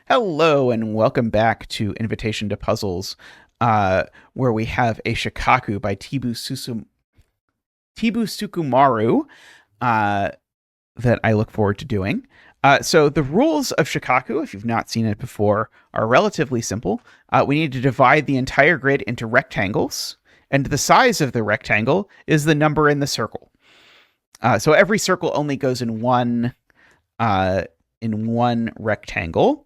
Hello and welcome back to Invitation to Puzzles, where we have a Shikaku by Tibisukemaru uh, that I look forward to doing. So the rules of Shikaku, if you've not seen it before, are relatively simple. We need to divide the entire grid into rectangles, and the size of the rectangle is the number in the circle. So every circle only goes in one rectangle.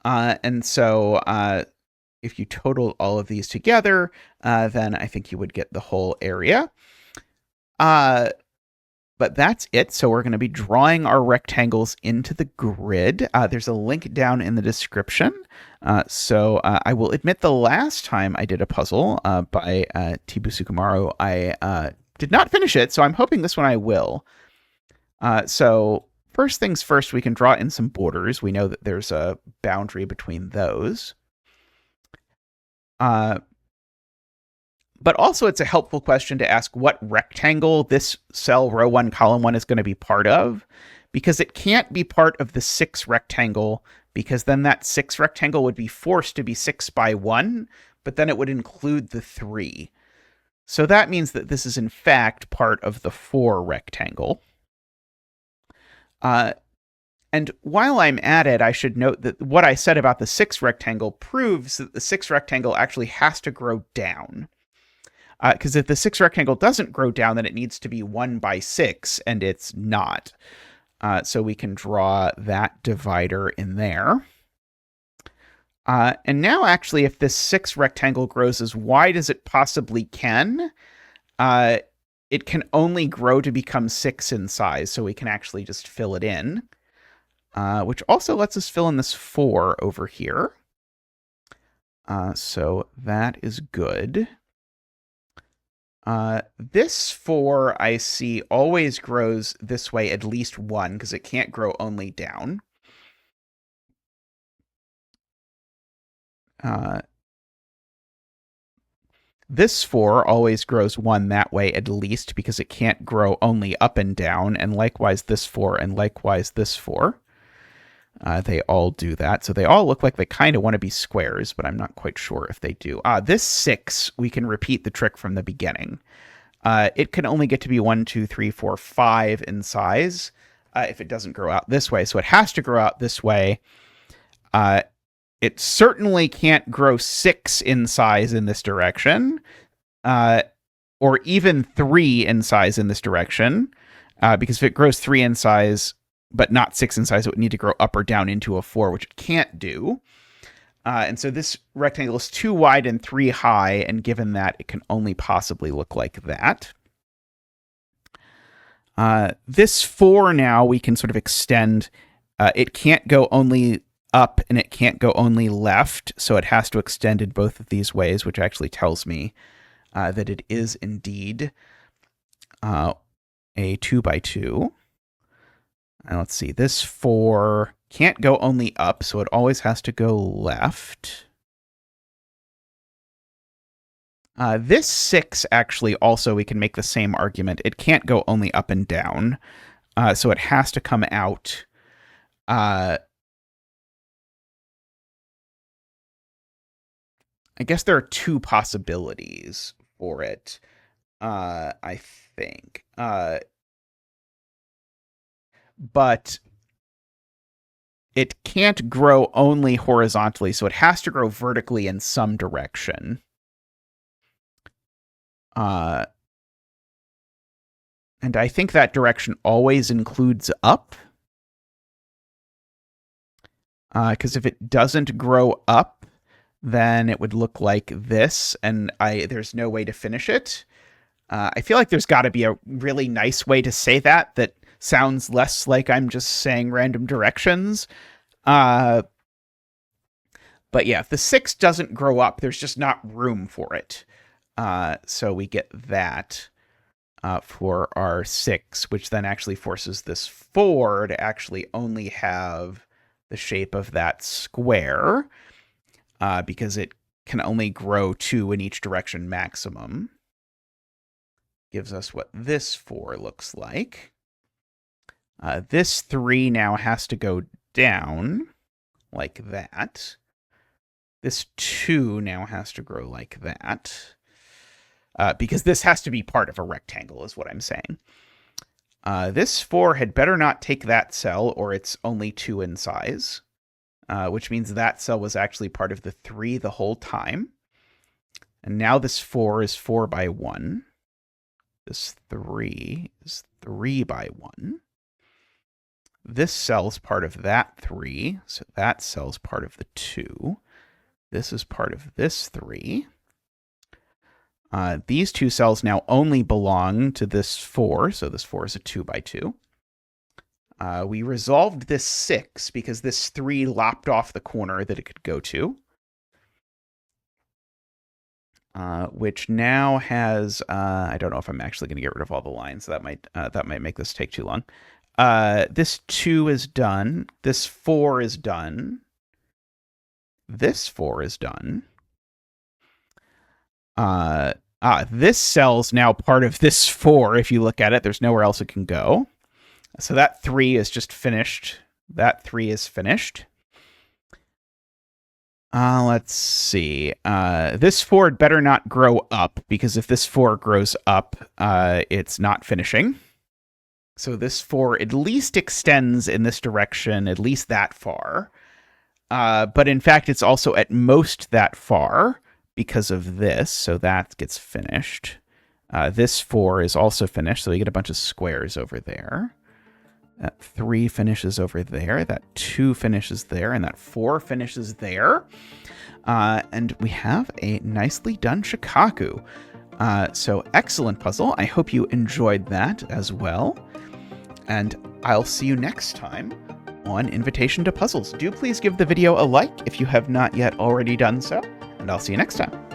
And so if you total all of these together, then I think you would get the whole area. But that's it. So we're going to be drawing our rectangles into the grid. There's a link down in the description. So I will admit the last time I did a puzzle by tibisukemaru, I did not finish it. So I'm hoping this one I will. So first things first, we can draw in some borders. We know that there's a boundary between those. But also it's a helpful question to ask what rectangle this cell row 1 column 1 is going to be part of, because it can't be part of the 6 rectangle, because then that 6 rectangle would be forced to be 6 by 1, but then it would include the 3. So that means that this is in fact part of the 4 rectangle. And while I'm at it, I should note that what I said about the 6 rectangle proves that the 6 rectangle actually has to grow down. Because if the 6 rectangle doesn't grow down, then it needs to be 1 by 6, and it's not. So we can draw that divider in there. And now, actually, if this 6 rectangle grows as wide as it possibly can, it can only grow to become 6 in size, so we can actually just fill it in. Which also lets us fill in this 4 over here. So that is good. This 4, I see, always grows this way at least 1, because it can't grow only down. This 4 always grows 1 that way at least, because it can't grow only up and down, and likewise this 4, and likewise this 4. They all do that. So they all look like they kind of want to be squares, but I'm not quite sure if they do. This 6, we can repeat the trick from the beginning. It can only get to be 1, 2, 3, 4, 5 in size if it doesn't grow out this way. So it has to grow out this way. It certainly can't grow 6 in size in this direction, or even 3 in size in this direction, because if it grows 3 in size, but not 6 in size, it would need to grow up or down into a 4, which it can't do. And so this rectangle is 2 wide and 3 high, and given that, it can only possibly look like that. This 4 now, we can sort of extend. It can't go only up, and it can't go only left, so it has to extend in both of these ways, which actually tells me that it is indeed a 2 by 2. And let's see, this 4 can't go only up, so it always has to go left. This 6, actually, also, we can make the same argument. It can't go only up and down, so it has to come out. I guess there are 2 possibilities for it, I think. But it can't grow only horizontally, so it has to grow vertically in some direction. And I think that direction always includes up. Because if it doesn't grow up, then it would look like this, and there's no way to finish it. I feel like there's got to be a really nice way to say that sounds less like I'm just saying random directions. But yeah, if the 6 doesn't grow up, there's just not room for it. So we get that for our 6, which then actually forces this 4 to actually only have the shape of that square, because it can only grow 2 in each direction maximum. Gives us what this 4 looks like. This 3 now has to go down. like that. This 2 now has to grow like that. Because this has to be part of a rectangle, is what I'm saying. This 4 had better not take that cell, or it's only 2 in size. Which means that cell was actually part of the 3 the whole time. And now this 4 is 4 by 1. This 3 is 3 by 1. This cell's part of that 3, so that cell's part of the 2. This is part of this 3. These 2 cells now only belong to this 4, so this 4 is a 2 by 2. We resolved this 6 because this 3 lopped off the corner that it could go to. Which now has, I don't know if I'm actually going to get rid of all the lines. That might make this take too long. This 2 is done. This 4 is done. This 4 is done. This cell's now part of this 4. If you look at it, there's nowhere else it can go. So that 3 is just finished. That 3 is finished. Let's see. This 4 had better not grow up, because if this 4 grows up, it's not finishing. So this 4 at least extends in this direction, at least that far. But in fact, it's also at most that far because of this, so that gets finished. This 4 is also finished, so we get a bunch of squares over there. That 3 finishes over there, that 2 finishes there, and that 4 finishes there. And we have a nicely done Shikaku. So excellent puzzle. I hope you enjoyed that as well. And I'll see you next time on Invitation to Puzzles. Do please give the video a like if you have not yet already done so, and I'll see you next time.